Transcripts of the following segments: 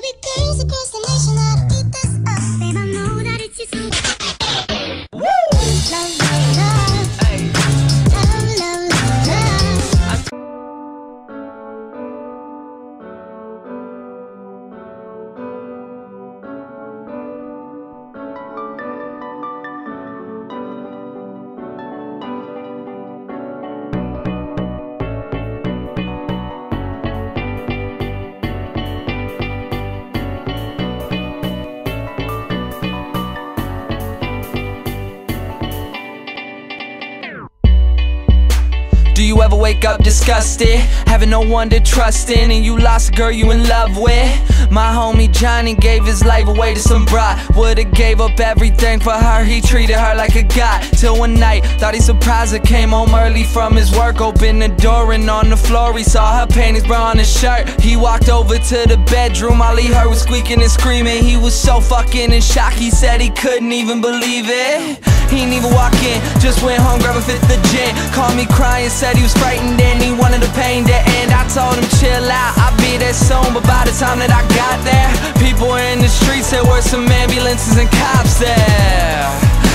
There'll be girls across the nation that'll eat this up. Babe, I know that it's just love, love, love. Love, love, love. Do you ever wake up disgusted, having no one to trust in, and you lost a girl you in love with? My homie Johnny gave his life away to some broad. Would've gave up everything for her, he treated her like a god. Till one night, thought he surprised her, came home early from his work. Opened the door and on the floor he saw her panties, bra on his shirt. He walked over to the bedroom, all he heard was squeaking and screaming. He was so fucking in shock, he said he couldn't even believe it. He didn't even walk in, just went home, grabbed a fifth of gin. Called me crying, said he was frightened and he wanted the pain to end. I told him chill out, I'll be there soon. But by the time that I got there, people were in the streets, there were some ambulances and cops there.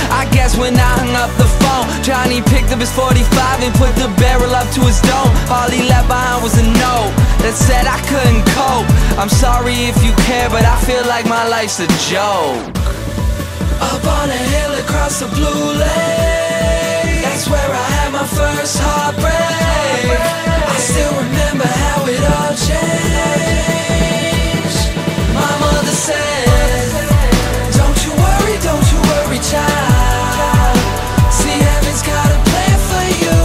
I guess when I hung up the phone, Johnny picked up his 45 and put the barrel up to his dome. All he left behind was a note that said I couldn't cope. I'm sorry if you care, but I feel like my life's a joke. Up on a hill across the blue lake, that's where I had my first heartbreak. I still remember how it all changed. My mother said, don't you worry, child. See, heaven's got a plan for you.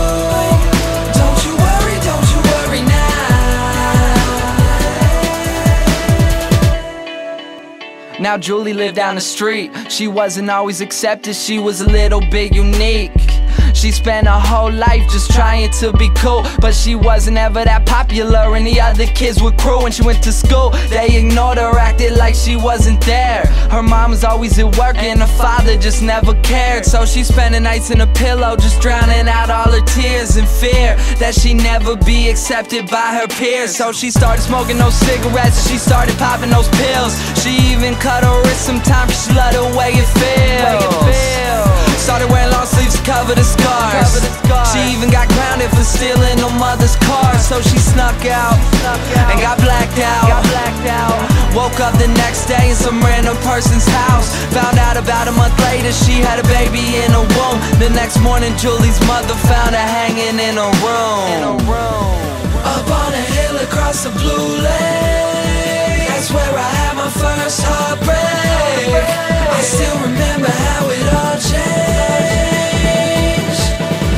Don't you worry now. Now Julie lived down the street. She wasn't always accepted, she was a little bit unique. She spent her whole life just trying to be cool, but she wasn't ever that popular and the other kids were cruel. When she went to school, they ignored her, acted like she wasn't there. Her mom was always at work and her father just never cared. So she spent the nights in a pillow, just drowning out all her tears in fear that she'd never be accepted by her peers. So she started smoking those cigarettes, she started popping those pills. She even cut her wrist sometimes, she loved the way it feels. Started wearing long sleeves to cover the scars. She even got grounded for stealing her mother's car. So she snuck out and got blacked out. Woke up the next day in some random person's house. Found out about a month later she had a baby in her womb. The next morning Julie's mother found her hanging in her room. Up on a hill across the blue lake, that's where I had my first heartbreak. I still remember how it all changed.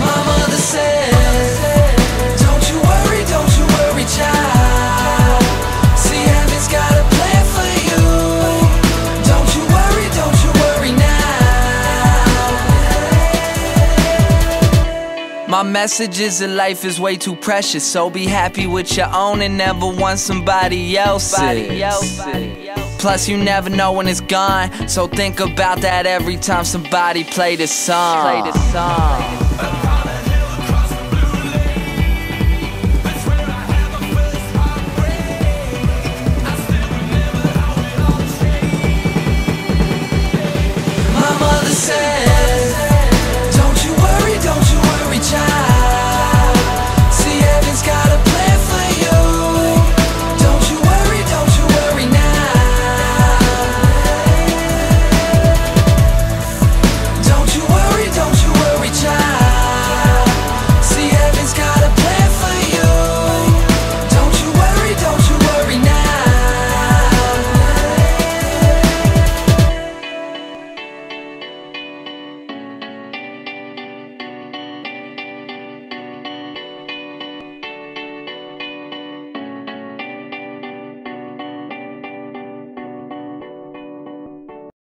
My mother said, don't you worry, child. See, heaven's got a plan for you. Don't you worry now. My message is that life is way too precious, so be happy with your own and never want somebody else's. Plus you never know when it's gone, so think about that every time somebody play this song.